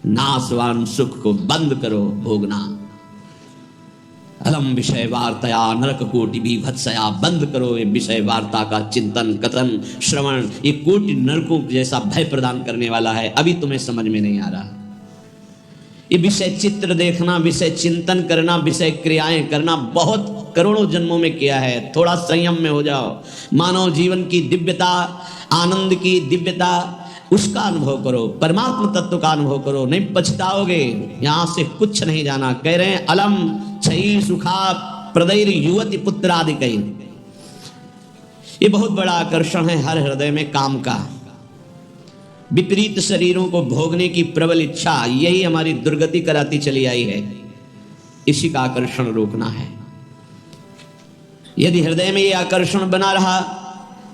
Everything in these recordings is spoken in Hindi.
नाशवान सुख को बंद करो भोगना। अलम विषय वार्तया नरक कोटि बीभत्सया, बंद करो ये विषय वार्ता का चिंतन कथन श्रवण, ये कोटि नरकों जैसा भय प्रदान करने वाला है। अभी तुम्हें समझ में नहीं आ रहा। ये विषय चित्र देखना, विषय चिंतन करना, विषय क्रियाएं करना बहुत करोड़ों जन्मों में किया है। थोड़ा संयम में हो जाओ। मानव जीवन की दिव्यता, आनंद की दिव्यता, उसका अनुभव करो, परमात्मा तत्व का अनुभव करो, नहीं पछताओगे। यहां से कुछ नहीं जाना। कह रहे हैं अलम क्षयी सुखा प्रदैर युवती पुत्रादिकई। ये बहुत बड़ा आकर्षण है हर हृदय में काम का। विपरीत शरीरों को भोगने की प्रबल इच्छा, यही हमारी दुर्गति कराती चली आई है। इसी का आकर्षण रोकना है। यदि हृदय में ये आकर्षण बना रहा,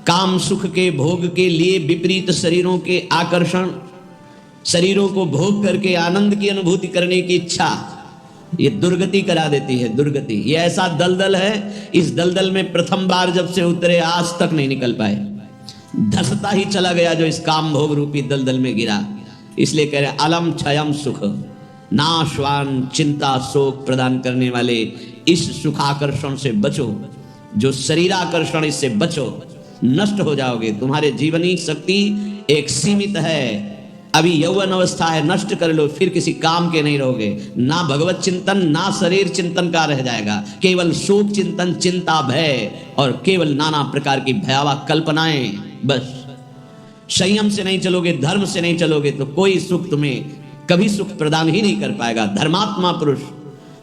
काम सुख के भोग के लिए विपरीत शरीरों के आकर्षण, शरीरों को भोग करके आनंद की अनुभूति करने की इच्छा, ये दुर्गति करा देती है। दुर्गति ये ऐसा दलदल है, इस दलदल में प्रथम बार जब से उतरे आज तक नहीं निकल पाए। धसता ही चला गया जो इस काम भोग रूपी दलदल में गिरा। इसलिए कह रहे अलम क्षयम सुख, नाशवान चिंता शोक प्रदान करने वाले इस सुखाकर्षण से बचो। जो शरीराकर्षण, इससे बचो, नष्ट हो जाओगे। तुम्हारे जीवनी शक्ति एक सीमित है। अभी यौवन अवस्था है, नष्ट कर लो, फिर किसी काम के नहीं रहोगे। ना भगवत चिंतन ना शरीर चिंतन का रह जाएगा। केवल शोक चिंतन, चिंता, भय और केवल नाना प्रकार की भयावह कल्पनाएं। बस संयम से नहीं चलोगे, धर्म से नहीं चलोगे तो कोई सुख तुम्हें कभी सुख प्रदान ही नहीं कर पाएगा। धर्मात्मा पुरुष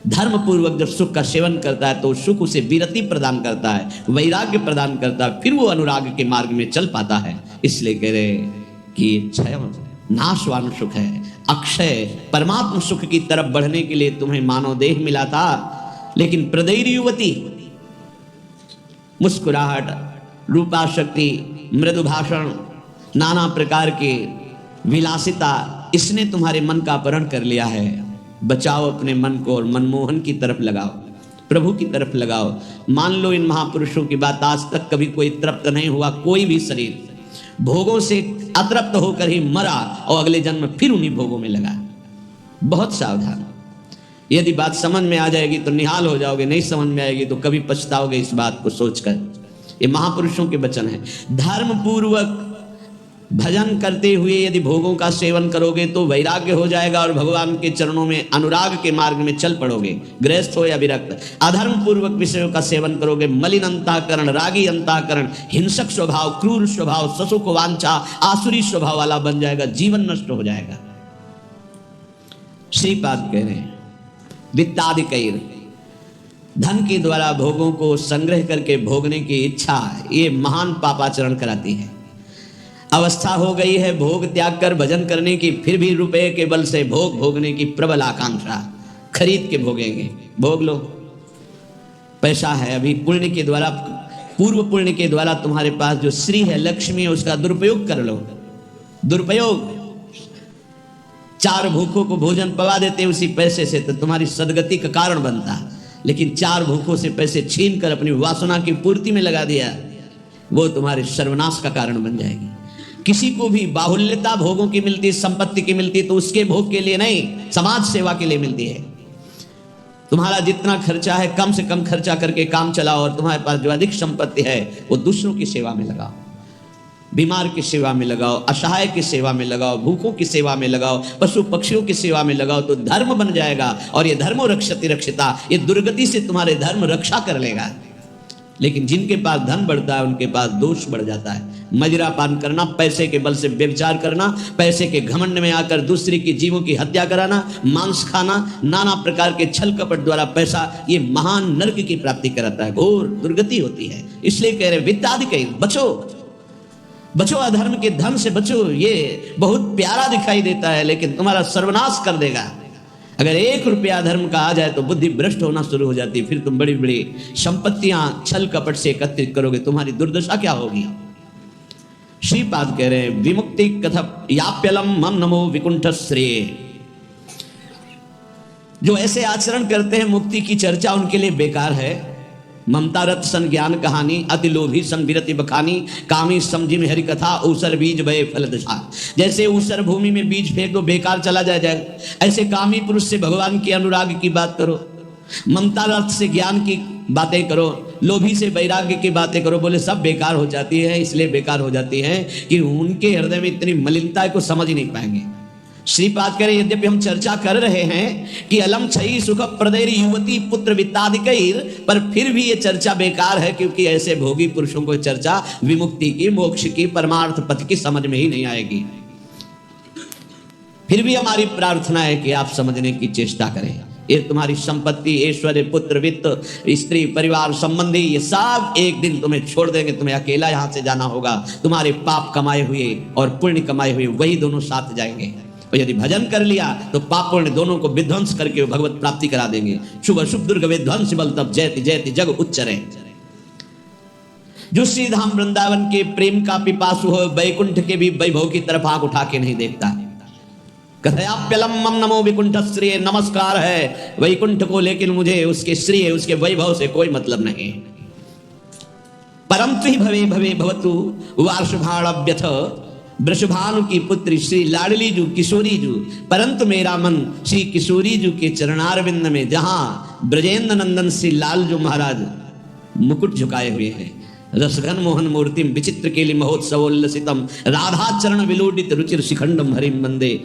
धर्म पूर्वक जब सुख का सेवन करता है तो सुख उसे विरति प्रदान करता है, वैराग्य प्रदान करता है, फिर वो अनुराग के मार्ग में चल पाता है। इसलिए कह रहे कि क्षय नाशवान सुख है, अक्षय परमात्मा सुख की तरफ बढ़ने के लिए तुम्हें मानव देह मिला था। लेकिन प्रदैर युवती, मुस्कुराहट, रूपा शक्ति, मृदु भाषण, नाना प्रकार के विलासिता, इसने तुम्हारे मन का अपहरण कर लिया है। बचाओ अपने मन को और मनमोहन की तरफ लगाओ, प्रभु की तरफ लगाओ। मान लो इन महापुरुषों की बात, आज तक कभी कोई तृप्त नहीं हुआ। कोई भी शरीर भोगों से अतृप्त होकर ही मरा और अगले जन्म फिर उन्हीं भोगों में लगा। बहुत सावधान। यदि बात समझ में आ जाएगी तो निहाल हो जाओगे, नहीं समझ में आएगी तो कभी पछताओगे इस बात को सोचकर। ये महापुरुषों के वचन है। धर्म पूर्वक भजन करते हुए यदि भोगों का सेवन करोगे तो वैराग्य हो जाएगा और भगवान के चरणों में अनुराग के मार्ग में चल पड़ोगे, गृहस्थ हो या विरक्त। अधर्म पूर्वक विषयों का सेवन करोगे, मलिन अंतःकरण, रागी अंतःकरण, हिंसक स्वभाव, क्रूर स्वभाव, ससुख वांछा, आसुरी स्वभाव वाला बन जाएगा, जीवन नष्ट हो जाएगा। श्रीपाद कह रहे हैं वित्तादिकैर, धन के द्वारा भोगों को संग्रह करके भोगने की इच्छा, ये महान पापाचरण कराती है। अवस्था हो गई है भोग त्याग कर भजन करने की, फिर भी रुपए के बल से भोग भोगने की प्रबल आकांक्षा, खरीद के भोगेंगे। भोग लो, पैसा है, अभी पुण्य के द्वारा, पूर्व पुण्य के द्वारा तुम्हारे पास जो श्री है, लक्ष्मी है, उसका दुरुपयोग कर लो। दुरुपयोग, 4 भूखों को भोजन पवा देते उसी पैसे से तो तुम्हारी सदगति का कारण बनता। लेकिन 4 भूखों से पैसे छीन कर अपनी वासना की पूर्ति में लगा दिया, वो तुम्हारे सर्वनाश का कारण बन जाएगी। किसी को भी बाहुल्यता भोगों की मिलती, संपत्ति की मिलती तो उसके भोग के लिए नहीं, समाज सेवा के लिए मिलती है। तुम्हारा जितना खर्चा है कम से कम खर्चा करके काम चलाओ और तुम्हारे पास जो अधिक संपत्ति है वो दूसरों की सेवा में लगाओ, बीमार की सेवा में लगाओ, असहाय की सेवा में लगाओ, भूखों की सेवा में लगाओ, पशु पक्षियों की सेवा में लगाओ, तो धर्म बन जाएगा। और ये धर्मो रक्षति रक्षिता, ये दुर्गति से तुम्हारे धर्म रक्षा कर लेगा। लेकिन जिनके पास धन बढ़ता है उनके पास दोष बढ़ जाता है। मदिरा पान करना, पैसे के बल से व्यभिचार करना, पैसे के घमंड में आकर दूसरे की जीवों की हत्या कराना, मांस खाना, नाना प्रकार के छल कपट द्वारा पैसा, ये महान नरक की प्राप्ति कराता है, घोर दुर्गति होती है। इसलिए कह रहे वित्तादिकैर, बचो बचो, अधर्म के धन से बचो। ये बहुत प्यारा दिखाई देता है लेकिन तुम्हारा सर्वनाश कर देगा। अगर 1 रुपया धर्म का आ जाए तो बुद्धि भ्रष्ट होना शुरू हो जाती है। फिर तुम बड़ी बड़ी संपत्तियां छल कपट से एकत्रित करोगे, तुम्हारी दुर्दशा क्या होगी। श्रीपाद कह रहे हैं विमुक्ति कथ याप्यलम मम नमो विकुंठ श्रेय। जो ऐसे आचरण करते हैं मुक्ति की चर्चा उनके लिए बेकार है। ममता रथ सन ज्ञान कहानी, अति लोभी सन विरति बखानी, कामी समझिम हरि कथा, ऊसर बीज भय फल दशा। जैसे ऊसर भूमि में बीज फेंक दो बेकार चला जाएगा, ऐसे कामी पुरुष से भगवान के अनुराग की बात करो, ममता रथ से ज्ञान की बातें करो, लोभी से वैराग्य की बातें करो, बोले सब बेकार हो जाती है। इसलिए बेकार हो जाती है कि उनके हृदय में इतनी मलिनता है को समझ ही नहीं पाएंगे। श्रीपाद करें, यद्यपि हम चर्चा कर रहे हैं कि अलम छई सुख प्रदैर युवती पुत्र वित्तादिकैर, पर फिर भी ये चर्चा बेकार है, क्योंकि ऐसे भोगी पुरुषों को चर्चा विमुक्ति की, मोक्ष की, परमार्थ पथ की समझ में ही नहीं आएगी। फिर भी हमारी प्रार्थना है कि आप समझने की चेष्टा करें। ये तुम्हारी संपत्ति, ऐश्वर्य, पुत्र, वित्त, स्त्री, परिवार, संबंधी, ये सब एक दिन तुम्हें छोड़ देंगे, तुम्हें अकेला यहां से जाना होगा। तुम्हारे पाप कमाए हुए और पुण्य कमाए हुए वही दोनों साथ जाएंगे। और यदि भजन कर लिया तो पाप पुण्य दोनों को विध्वंस करके भगवत प्राप्ति करा देंगे। शुभ अशुभ दुर्ग विध्वंस बल तब जयति जयति जग उच्चरे। जो श्री धाम वृंदावन के प्रेम का पिपासु हो, वैकुंठ के भी वैभव की तरफ आंख उठा के नहीं देखता। कथयाप्यलम मम नमो वैकुंठ श्रेय, नमस्कार है वैकुंठ को, लेकिन मुझे उसके श्रेय, उसके वैभव से कोई मतलब नहीं। परंतु ही भवे भवे भवतु वार्षभाण्यथ, वृषभानु की पुत्री श्री लाडली जू किशोरी जू, परंतु मेरा मन श्री किशोरी जू के चरणारविंद में, जहां ब्रजेंद्र नंदन श्री लाल जू महाराज मुकुट झुकाए हुए हैं, रसघन मोहन मूर्तिम विचित्र केली महोत्सवोल्लसितम, राधा चरण विलोडित रुचिर शिखंडम हरिम वंदे।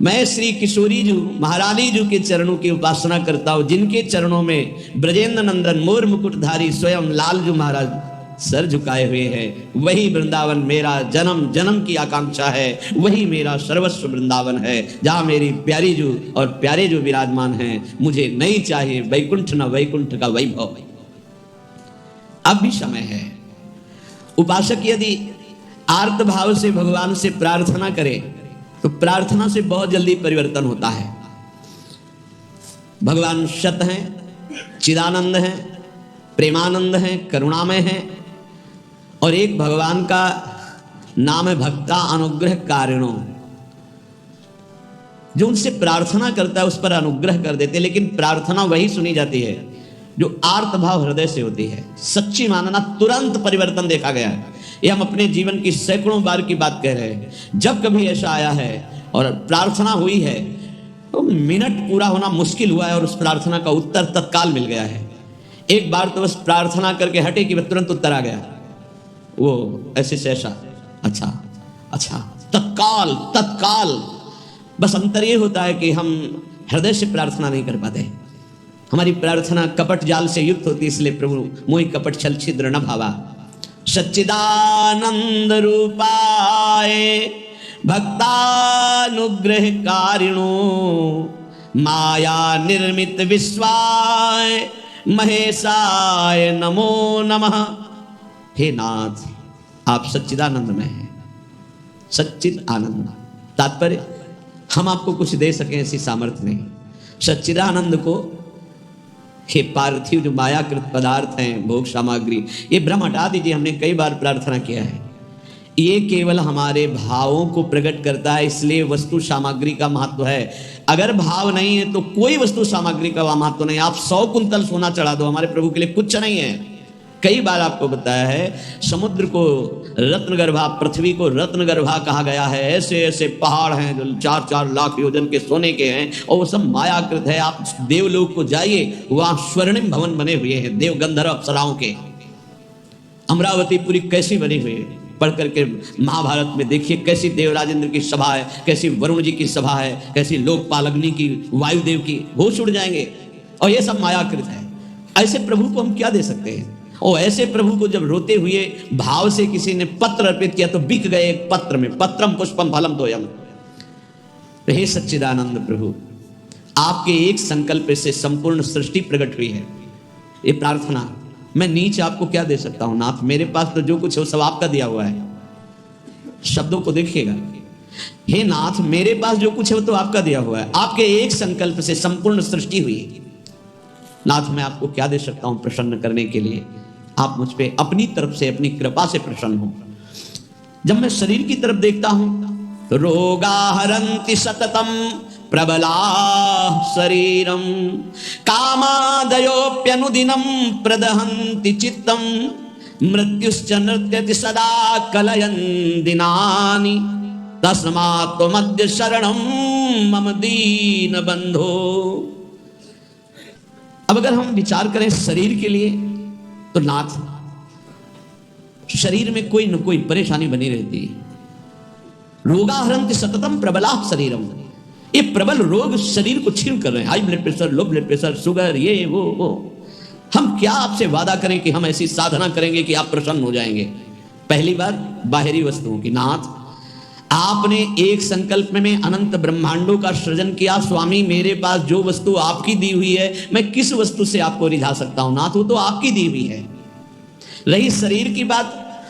मैं श्री किशोरी जू महारानी जू के चरणों की उपासना करता हूँ, जिनके चरणों में ब्रजेंद्र नंदन मोर मुकुटधारी स्वयं लाल जू महाराज सर झुकाए हुए हैं। वही वृंदावन मेरा जन्म जन्म की आकांक्षा है, वही मेरा सर्वस्व वृंदावन है, जहाँ मेरी प्यारी जू और प्यारे जो विराजमान हैं। मुझे नहीं चाहिए वैकुंठ न वैकुंठ का वैभव। अब भी समय है। उपासक यदि आर्त भाव से भगवान से प्रार्थना करे तो प्रार्थना से बहुत जल्दी परिवर्तन होता है। भगवान सत हैं, चिदानंद हैं, प्रेमानंद हैं, करुणामय हैं, और एक भगवान का नाम है भक्ता अनुग्रह कारिणो। जो उनसे प्रार्थना करता है उस पर अनुग्रह कर देते, लेकिन प्रार्थना वही सुनी जाती है जो आर्त भाव हृदय से होती है। सच्ची मानना, तुरंत परिवर्तन देखा गया है। ये हम अपने जीवन की सैकड़ों बार की बात कह रहे हैं। जब कभी ऐसा आया है और प्रार्थना हुई है तो मिनट पूरा होना मुश्किल हुआ है और उस प्रार्थना का उत्तर तत्काल मिल गया है। एक बार तो बस प्रार्थना करके हटे कि तुरंत उत्तर आ गया, वो ऐसे से ऐसा, अच्छा अच्छा, तत्काल तत्काल। बस अंतर ये होता है कि हम हृदय से प्रार्थना नहीं कर पाते। हमारी प्रार्थना कपट जाल से युक्त होती, इसलिए प्रभु मोहि कपट छल छिद्र न भावा। सच्चिदानंद रूपाय भक्तानुग्रह कारिणो, माया निर्मित विश्वाय महेशाय नमो नमः। हे नाथ, आप सच्चिदानंद में हैं, सच्चिद आनंद। तात्पर्य, हम आपको कुछ दे सकें ऐसी सामर्थ्य नहीं। सच्चिदानंद को हे पार्थिव जो मायाकृत पदार्थ हैं, भोग सामग्री, ये भ्रम हटा दीजिए। हमने कई बार प्रार्थना किया है, ये केवल हमारे भावों को प्रकट करता है, इसलिए वस्तु सामग्री का महत्व है। अगर भाव नहीं है तो कोई वस्तु सामग्री का महत्व नहीं। आप 100 कुंतल सोना चढ़ा दो, हमारे प्रभु के लिए कुछ नहीं है। कई बार आपको बताया है, समुद्र को रत्नगर्भा, पृथ्वी को रत्नगर्भा कहा गया है। ऐसे ऐसे पहाड़ हैं जो 4-4 लाख योजन के सोने के हैं, और वो सब मायाकृत है। आप देवलोक को जाइए, वहां स्वर्णिम भवन बने हुए हैं देव गंधर्व अप्सराओं के। अमरावती पुरी कैसी बनी हुई है, पढ़ करके महाभारत में देखिए कैसी देवराजेंद्र की सभा है, कैसी वरुण जी की सभा है, कैसी लोकपाल की, वायुदेव की, होश उड़ जाएंगे। और ये सब मायाकृत है। ऐसे प्रभु को हम क्या दे सकते हैं? और ऐसे प्रभु को जब रोते हुए भाव से किसी ने पत्र अर्पित किया तो बिक गए एक पत्र में। पत्रम पुष्पम फलम तोयम। हे सच्चिदानंद प्रभु, आपके एक संकल्प से संपूर्ण सृष्टि प्रकट हुई है। ये प्रार्थना, मैं नीच आपको क्या दे सकता हूं नाथ? मेरे पास तो जो कुछ है वो सब आपका दिया हुआ है। शब्दों को देखिएगा, हे नाथ, मेरे पास जो कुछ है वो तो आपका दिया हुआ है। आपके एक संकल्प से संपूर्ण सृष्टि हुई। नाथ, मैं आपको क्या दे सकता हूं प्रसन्न करने के लिए? आप मुझ पे अपनी तरफ से, अपनी कृपा से प्रसन्न हो। जब मैं शरीर की तरफ देखता हूं तो रोगा हरंति सततम प्रबला शरीरम कामादयोप्यनुदिनं प्रदहन्ति चित्तम मृत्युश्च नृत्यति सदा कलयन् दिनानि तस्मात् त्वमद्य शरणं मम दीन बंधो। अब अगर हम विचार करें शरीर के लिए तो नाथ शरीर में कोई न कोई परेशानी बनी रहती है। रोगाहरन्ति सततम प्रबला शरीरम, ये प्रबल रोग शरीर को छीन कर रहे हैं। High blood pressure, low blood pressure, sugar, ये वो। हम क्या आपसे वादा करें कि हम ऐसी साधना करेंगे कि आप प्रसन्न हो जाएंगे। पहली बात बाहरी वस्तुओं की। नाथ आपने एक संकल्प में अनंत ब्रह्मांडों का सृजन किया। स्वामी मेरे पास जो वस्तु आपकी दी हुई है मैं किस वस्तु से आपको रिझा सकता हूं। नाथ वो तो आपकी दी हुई है। रही शरीर की बात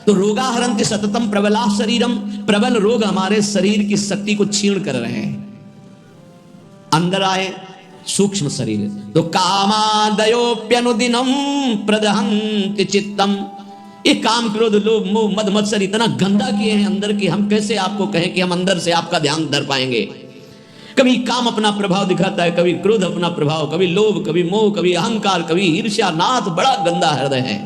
तो रोगाहरन्ति सततम प्रबला शरीरम, प्रबल रोग हमारे शरीर की शक्ति को छीण कर रहे हैं। अंदर आए सूक्ष्म शरीर तो कामादयोप्यनुदिनं प्रदहन्ति चित्तम, ये काम क्रोध लोभ मोह मद मत्सर इतना गंदा किए हैं अंदर कि हम कैसे आपको कहें कि हम अंदर से आपका ध्यान धर पाएंगे। कभी काम अपना प्रभाव दिखाता है, कभी क्रोध अपना प्रभाव, कभी लोभ, कभी मोह, कभी अहंकार, कभी ईर्ष्या। नाथ बड़ा गंदा हृदय है।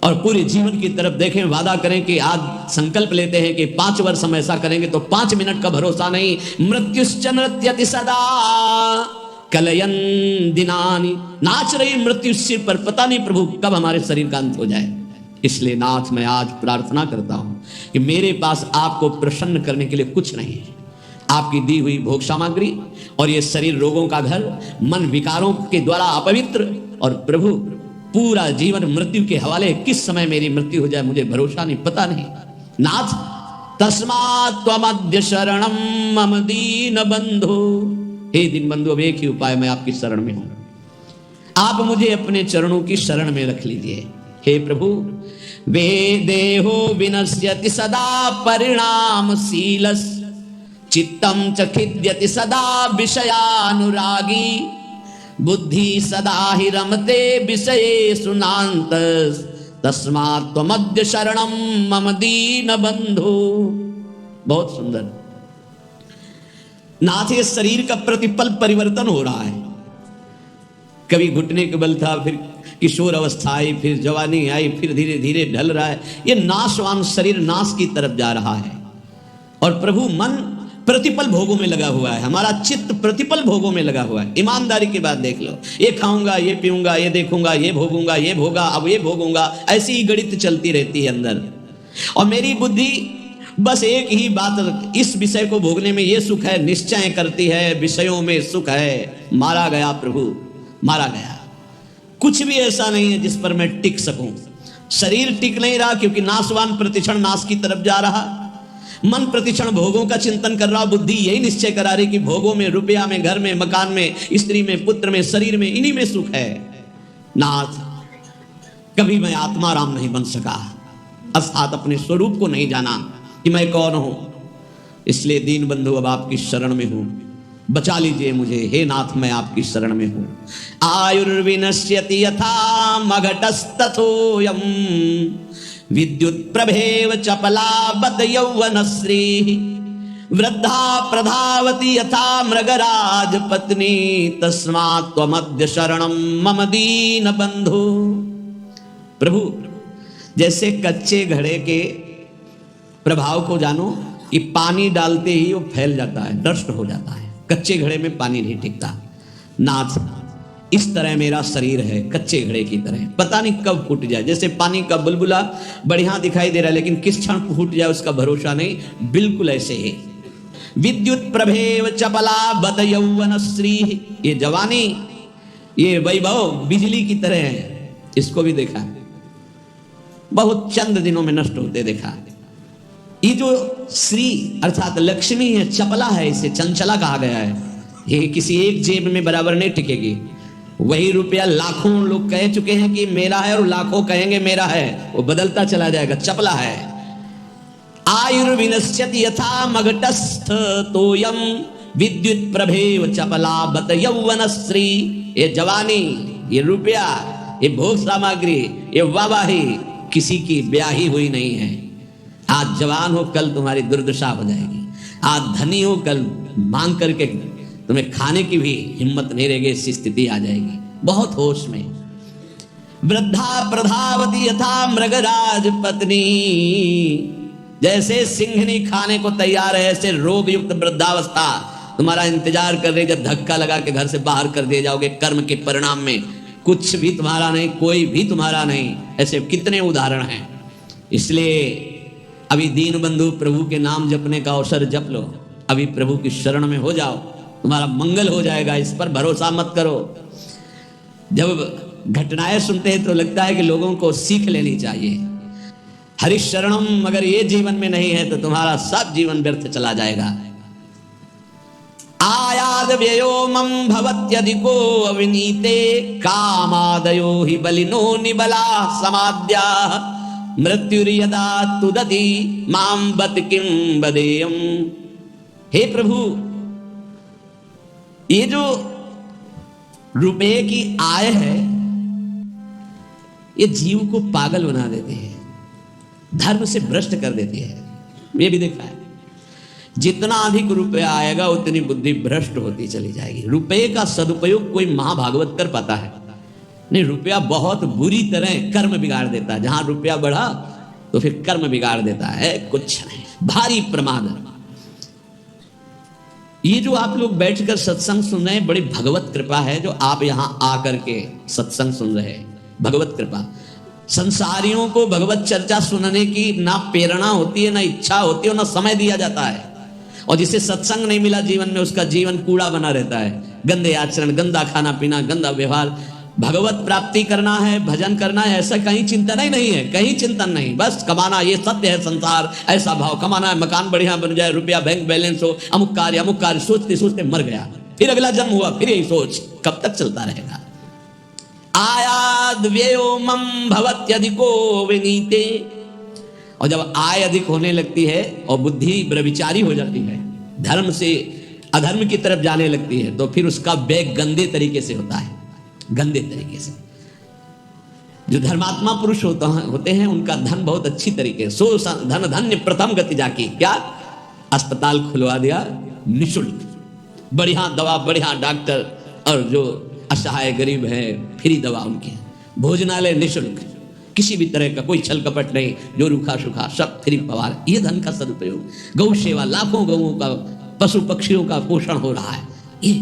और पूरे जीवन की तरफ देखें, वादा करें कि आज संकल्प लेते हैं कि 5 वर्ष हम ऐसा करेंगे तो 5 मिनट का भरोसा नहीं। मृत्युश्च नृत्यति सदा कलयन दिनानि, नाच रही मृत्यु सिर पर, पता नहीं प्रभु कब हमारे शरीर का अंत हो जाए। इसलिए नाथ मैं आज प्रार्थना करता हूं कि मेरे पास आपको प्रसन्न करने के लिए कुछ नहीं है। आपकी दी हुई भोग सामग्री और ये शरीर रोगों का घर, मन विकारों के द्वारा अपवित्र, और प्रभु पूरा जीवन मृत्यु के हवाले। किस समय मेरी मृत्यु हो जाए मुझे भरोसा नहीं, पता नहीं। नाथ तस्मात् त्वमद्य शरणं मम दीन बंधो, हे दीन बंधु अब एक ही उपाय, मैं आपकी शरण में हूं। आप मुझे अपने चरणों की शरण में रख लीजिए। हे प्रभु वे देहो विनश्यति सदा परिणामशीलस्, चित्तं च खिद्यति सदा विषयानुरागी, बुद्धि सदा हि रमते विषयेषु नान्तस्, तस्मात् त्वमद्य शरणं मम दीन बंधो। बहुत सुंदर। नाथ ये शरीर का प्रतिपल परिवर्तन हो रहा है। कभी घुटने के बल था, फिर किशोर अवस्था आई, फिर जवानी आई, फिर धीरे धीरे ढल रहा है। ये नाशवान शरीर नाश की तरफ जा रहा है। और प्रभु मन प्रतिपल भोगों में लगा हुआ है। हमारा चित्त प्रतिपल भोगों में लगा हुआ है। ईमानदारी की बात देख लो, ये खाऊंगा, ये पीऊंगा, ये देखूंगा, ये भोगूंगा, ये भोगा, अब ये भोगूंगा, ऐसी ही गणित चलती रहती है अंदर। और मेरी बुद्धि बस एक ही बात, इस विषय को भोगने में ये सुख है, निश्चय करती है विषयों में सुख है। मारा गया प्रभु, मारा गया। कुछ भी ऐसा नहीं है जिस पर मैं टिक सकूं। शरीर टिक नहीं रहा क्योंकि नाशवान प्रतिक्षण नाश की तरफ जा रहा। मन प्रतिक्षण भोगों का चिंतन कर रहा। बुद्धि यही निश्चय करा रही कि भोगों में, रुपया में, घर में, मकान में, स्त्री में, पुत्र में, शरीर में, इन्हीं में सुख है। नाथ कभी मैं आत्मा राम नहीं बन सका, अर्थात अपने स्वरूप को नहीं जाना कि मैं कौन हूं। इसलिए दीन बंधु अब आपकी शरण में हूं, बचा लीजिए मुझे। हे नाथ मैं आपकी शरण में हूं। आयुर्विनश्यति यथा मघटस्तथोयम, विद्युत प्रभेव चपला बत यौवनश्री, वृद्धा प्रधावती यथा मृगराज पत्नी, तस्मात् त्वमद्य शरणं मम दीन बंधु। प्रभु जैसे कच्चे घड़े के प्रभाव को जानो कि पानी डालते ही वो फैल जाता है, नष्ट हो जाता है। कच्चे घड़े में पानी नहीं टिकता। नाथ इस तरह मेरा शरीर है, कच्चे घड़े की तरह, पता नहीं कब फूट जाए। जैसे पानी का बुलबुला बढ़िया दिखाई दे रहा है लेकिन किस क्षण फूट जाए उसका भरोसा नहीं, बिल्कुल ऐसे ही। विद्युत प्रभेव चपला बत यौवनश्री, ये जवानी, ये वैभव बिजली की तरह है। इसको भी देखा, बहुत चंद दिनों में नष्ट होते देखा। ये जो श्री अर्थात लक्ष्मी है, चपला है, इसे चंचला कहा गया है। ये किसी एक जेब में बराबर नहीं टिकेगी। वही रुपया लाखों लोग कह चुके हैं कि मेरा है और लाखों कहेंगे मेरा है, वो बदलता चला जाएगा, चपला है। आयुर्विनश्यति यथा मघटस्थ तोयम, विद्युत प्रभेव चपला बत यौवनश्री। ये जवानी, ये रुपया, ये भोग सामग्री, ये वाहवाही किसी की ब्याही हुई नहीं है। आज जवान हो, कल तुम्हारी दुर्दशा हो जाएगी। आज धनी हो, कल मांग करके तुम्हें खाने की भी हिम्मत नहीं रहेगी, ऐसी स्थिति आ जाएगी। बहुत होश में। वृद्धा प्रधावती यथा मृगराज पत्नी, जैसे सिंहनी खाने को तैयार है, ऐसे रोग युक्त वृद्धावस्था तुम्हारा इंतजार कर रही। जब धक्का लगा के घर से बाहर कर दिए जाओगे, कर्म के परिणाम में कुछ भी तुम्हारा नहीं, कोई भी तुम्हारा नहीं। ऐसे कितने उदाहरण हैं। इसलिए अभी दीन बंधु प्रभु के नाम जपने का अवसर जप लो, अभी प्रभु की शरण में हो जाओ, तुम्हारा मंगल हो जाएगा। इस पर भरोसा मत करो। जब घटनाएं सुनते हैं तो लगता है कि लोगों को सीख लेनी चाहिए। हरिशरणम अगर ये जीवन में नहीं है तो तुम्हारा सब जीवन व्यर्थ चला जाएगा। आयाद व्ययो मम भवत्यधिको अविनीते, कामादयो हि बलिनो निबला समाद्या, मृत्युर्यदा तुदति मां बत किं बदेयम। हे प्रभु, ये जो रुपए की आय है ये जीव को पागल बना देती है, धर्म से भ्रष्ट कर देती है। ये भी देखा है, जितना अधिक रुपया आएगा उतनी बुद्धि भ्रष्ट होती चली जाएगी। रुपये का सदुपयोग कोई महाभागवत कर पाता है नहीं। रुपया बहुत बुरी तरह कर्म बिगाड़ देता है। जहां रुपया बढ़ा तो फिर कर्म बिगाड़ देता है, कुछ नहीं, भारी प्रमाद। ये जो आप लोग बैठकर सत्संग सुन रहे हैं, बड़ी भगवत कृपा है जो आप यहां आकर के सत्संग सुन रहे हैं। भगवत कृपा। संसारियों को भगवत चर्चा सुनने की ना प्रेरणा होती है, ना इच्छा होती है, ना समय दिया जाता है। और जिसे सत्संग नहीं मिला जीवन में, उसका जीवन कूड़ा बना रहता है। गंदे आचरण, गंदा खाना पीना, गंदा व्यवहार। भगवत प्राप्ति करना है, भजन करना है, ऐसा कहीं चिंतन ही नहीं है, कहीं चिंतन नहीं। बस कमाना, ये सत्य है संसार, ऐसा भाव। कमाना है, मकान बढ़िया बन जाए, रुपया बैंक बैलेंस हो, अमुक कार्य सोचते सोचते मर गया। फिर अगला जन्म हुआ, फिर यही सोच, कब तक चलता रहेगा। आयाद व्ययो मम भवत्यधिको विनीते। और जब आय अधिक होने लगती है और बुद्धि ब्रह्मचारी हो जाती है, धर्म से अधर्म की तरफ जाने लगती है, तो फिर उसका व्यय गंदे तरीके से होता है। गंदे तरीके से। जो धर्मात्मा पुरुष होते हैं उनका धन बहुत अच्छी तरीके, सो धन धन्य प्रथम गति जाकी। क्या? अस्पताल खुलवा दिया निःशुल्क, बढ़िया दवा, बढ़िया डॉक्टर, और जो असहाय गरीब है फ्री दवा उनकी, भोजनालय निःशुल्क, किसी भी तरह का कोई छल कपट नहीं, जो रूखा सूखा सब फ्री पवार। ये धन का सदुपयोग। गौ सेवा, लाखों गौओं का, पशु पक्षियों का पोषण हो रहा है। ये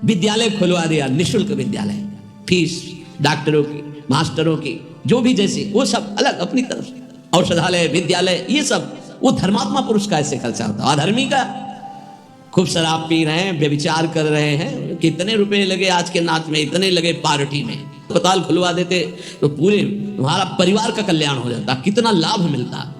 विद्यालय खुलवा दिया, निःशुल्क विद्यालय, फीस डॉक्टरों की, मास्टरों की, जो भी जैसी, वो सब अलग अपनी तरफ से। औषधालय, विद्यालय, ये सब वो धर्मात्मा पुरुष का ऐसे खर्चा होता है। अधर्मी का खूब शराब पी रहे हैं, व्यभिचार कर रहे हैं, कितने रुपए लगे आज के नाच में, इतने लगे पार्टी में। अस्पताल खुलवा देते तो पूरे तुम्हारा परिवार का कल्याण हो जाता, कितना लाभ मिलता।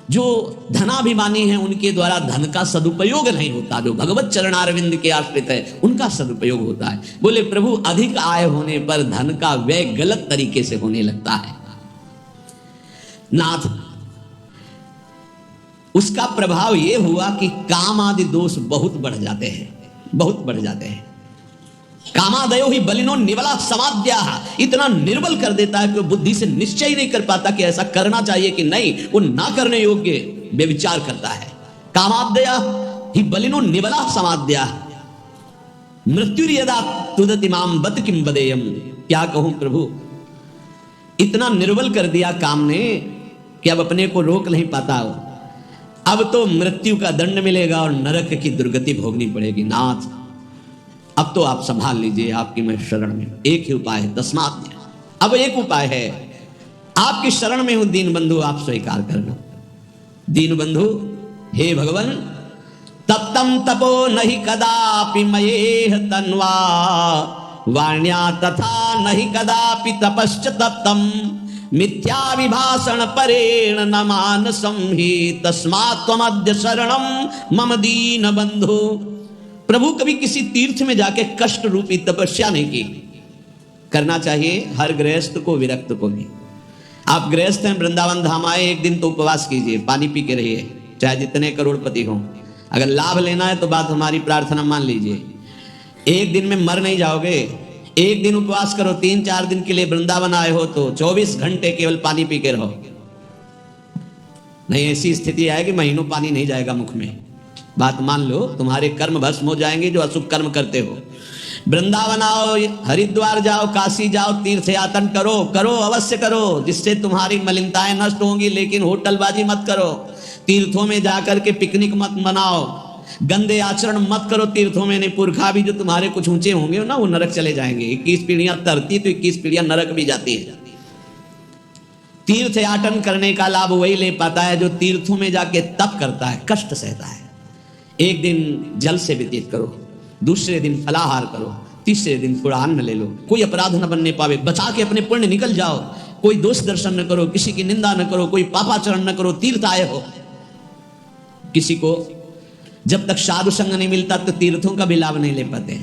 जो धनाभिमानी हैं उनके द्वारा धन का सदुपयोग नहीं होता, जो भगवत चरणारविंद के आश्रित है उनका सदुपयोग होता है। बोले प्रभु, अधिक आय होने पर धन का व्यय गलत तरीके से होने लगता है। नाथ, उसका प्रभाव यह हुआ कि काम आदि दोष बहुत बढ़ जाते हैं, बहुत बढ़ जाते हैं। कामादयो ही बलिनो निवला समाद्या, इतना निर्बल कर देता है कि बुद्धि से निश्चय ही नहीं कर पाता कि ऐसा करना चाहिए कि नहीं, वो ना करने योग्य व्यभिचार करता है। कामादया ही बलिनो निवला समाद्या, मृत्युर्यदा तुदति मां बत किं बदेयम। क्या कहूं प्रभु, इतना निर्बल कर दिया काम ने कि अब अपने को रोक नहीं पाता। अब तो मृत्यु का दंड मिलेगा और नरक की दुर्गति भोगनी पड़ेगी। नाथ, अब तो आप संभाल लीजिए, आपकी मैं शरण में। एक ही उपाय है, तस्मात्। अब एक उपाय है, आपकी शरण में हूं दीन बंधु, आप स्वीकार कर लो। दीन बंधु, हे भगवान, तप्तम तपो नहीं कदापि मयेह तन्वा, वाण्या तथा नहीं कदापि तपश्च तप्तम, मिथ्या विभाषण परेण न मानसं हि, तस्मात् त्वमद्य शरणं मम दीन बंधु। प्रभु, कभी किसी तीर्थ में जाके कष्ट रूपी तपस्या नहीं की। करना चाहिए हर गृहस्थ को, विरक्त को भी। आप गृहस्थ हैं, वृंदावन धाम आए, एक दिन तो उपवास कीजिए, पानी पी के रहिए, चाहे जितने करोड़पति हों। अगर लाभ लेना है तो बात हमारी प्रार्थना मान लीजिए। एक दिन में मर नहीं जाओगे। एक दिन उपवास करो, 3-4 दिन के लिए वृंदावन आए हो तो 24 घंटे केवल पानी पी के रहो। नहीं, ऐसी स्थिति आएगी महीनों पानी नहीं जाएगा मुख में। बात मान लो, तुम्हारे कर्म भस्म हो जाएंगे जो अशुभ कर्म करते हो। वृंदावन आओ, हरिद्वार जाओ, काशी जाओ, तीर्थ यातन करो, करो अवश्य करो, जिससे तुम्हारी मलिनताएं नष्ट होंगी, लेकिन होटलबाजी मत करो, तीर्थों में जाकर के पिकनिक मत मनाओ, गंदे आचरण मत करो तीर्थों में। नहीं, पुरखा भी जो तुम्हारे कुछ ऊंचे होंगे ना, वो नरक चले जाएंगे। 21 पीढ़ियां तरती तो 21 पीढ़ियां नरक भी जाती है। तीर्थ याटन करने का लाभ वही ले पाता है जो तीर्थों में जाके तप करता है, कष्ट सहता है। एक दिन जल से व्यतीत करो, दूसरे दिन फलाहार करो, तीसरे दिन थोड़ा अन्न ले लो, कोई अपराध न बनने पावे, बचा के अपने पुण्य निकल जाओ, कोई दोष दर्शन न करो, किसी की निंदा न करो, कोई पापाचरण न करो, तीर्थ आए हो। किसी को जब तक साधु संग नहीं मिलता तो तीर्थों का भी लाभ नहीं ले पाते।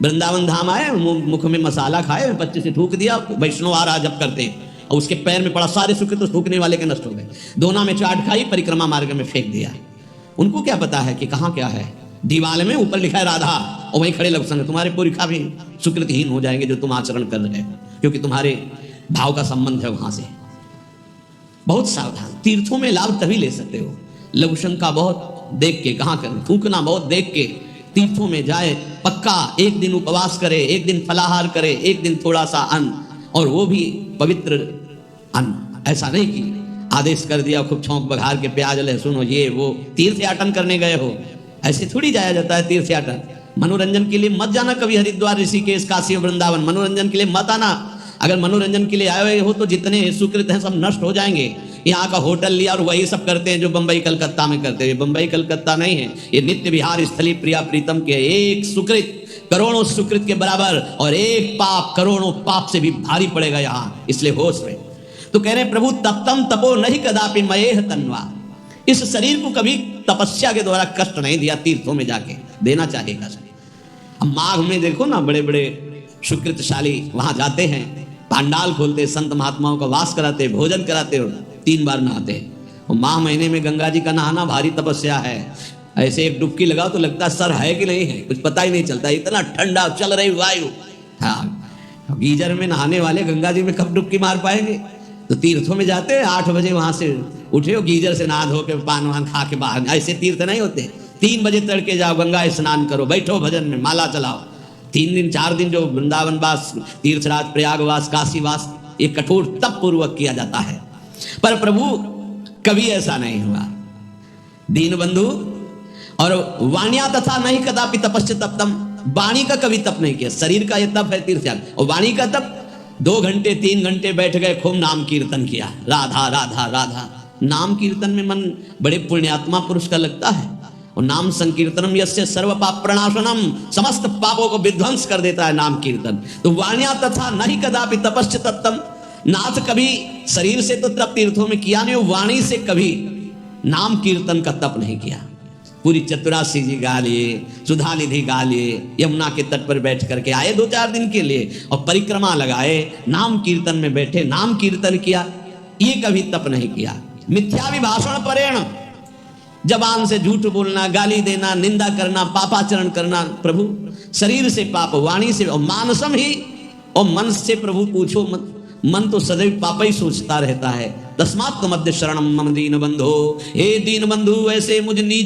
वृंदावन धाम आए, मुख में मसाला खाए, बच्चे से थूक दिया, वैष्णव आ रहा जब करते, और उसके पैर में पड़ा, सारे सुख तो थूकने वाले के नष्ट हो गए। दोना में चाट खाई, परिक्रमा मार्ग में फेंक दिया। उनको क्या पता है कि कहाँ क्या है। दीवाल में ऊपर लिखा है राधा, और वहीं खड़े लोग संग, तुम्हारे पुरखा भी सुकृतहीन हो जाएंगे जो तुम आचरण कर रहे हो, क्योंकि तुम्हारे भाव का संबंध है वहां से। बहुत सावधान, तीर्थों में लाभ तभी ले सकते हो। लघु शंका बहुत देख के, कहाँ करें, थूकना बहुत देख के तीर्थों में जाए, पक्का एक दिन उपवास करे, एक दिन फलाहार करे, एक दिन थोड़ा सा अन्न, और वो भी पवित्र अन्न। ऐसा नहीं कि आदेश कर दिया खूब छौंक बघार के प्याज लहसुन हो, ये वो। तीर्थ याटन करने गए हो, ऐसे थोड़ी जाया जाता है तीर्थ याटन। मनोरंजन के लिए मत जाना कभी हरिद्वार, ऋषिकेश, काशी, वृंदावन। मनोरंजन के लिए मत आना। अगर मनोरंजन के लिए आए हुए हो तो जितने सुकृत हैं सब नष्ट हो जाएंगे। यहाँ का होटल लिया और वही सब करते हैं जो बंबई कलकत्ता में करते हैं। बंबई कलकत्ता नहीं है, ये नित्य विहार स्थली प्रिया प्रीतम के। एक सुकृत करोड़ों सुकृत के बराबर, और एक पाप करोड़ों पाप से भी भारी पड़ेगा यहाँ, इसलिए होश में। तो कह रहे प्रभु तप्तम तपो नहीं कदापि मयेह तन्वा, इस शरीर को कभी तपस्या के द्वारा कष्ट नहीं दिया, तीर्थों में जाके देना चाहेगा। अब माघ में देखो ना, बड़े बड़े सुकृतशाली वहां जाते हैं, पांडाल खोलते, संत महात्माओं का वास कराते, भोजन कराते, और 3 बार नहाते हैं। और माह महीने में गंगा जी का नहाना भारी तपस्या है। ऐसे एक डुबकी लगाओ तो लगता है सर है कि नहीं है, कुछ पता ही नहीं चलता, इतना ठंडा चल रही वायु। हाँ, गीजर में नहाने वाले गंगा जी में कब डुबकी मार पाएंगे। तो तीर्थों में जाते हैं, 8 बजे वहां से उठे हो, गीजर से नहा धो के पान वान खा के बाहर। ऐसे तीर्थ नहीं होते। 3 बजे तड़के जाओ, गंगा स्नान करो, बैठो भजन में, माला चलाओ। 3 दिन 4 दिन जो वृंदावन वास, तीर्थराज, प्रयागवास, काशीवास, ये कठोर तप पूर्वक किया जाता है। पर प्रभु कभी ऐसा नहीं हुआ। दीन बंधु और वाणिया तथा नहीं कदापि तपस्य तप्तम, वाणी का कभी तप नहीं किया। शरीर का ये तप है तीर्थ याग, और वाणी का तप 2 घंटे 3 घंटे बैठ गए, खूब नाम कीर्तन किया, राधा राधा राधा। नाम कीर्तन में मन बड़े पुण्यात्मा पुरुष का लगता है। और नाम संकीर्तनम यस्य सर्व पाप प्रणाशनम, समस्त पापों को विध्वंस कर देता है नाम कीर्तन। तो वाण्या तथा नहीं कदापि तपस्य तप्तम, नाथ कभी शरीर से तो तप तीर्थों में किया नहीं, वाणी से कभी नाम कीर्तन का तप नहीं किया। पूरी चतुरासी जी गा लिए, सुधा निधि गा लिए, यमुना के तट पर बैठ करके आए 2-4 दिन के लिए, और परिक्रमा लगाए, नाम कीर्तन में बैठे, नाम कीर्तन किया। ये कभी तप नहीं किया। मिथ्या विभाषण परेण, जबान से झूठ बोलना, गाली देना, निंदा करना, पापाचरण करना, प्रभु शरीर से पाप, वाणी से, और मानसम ही, और मन से प्रभु पूछो मत। मन तो सदैव पाप ही सोचता रहता है। तस्मात् मध्य शरणम मम दीन बंधो, हे दीन बंधु ऐसे मुझ नीच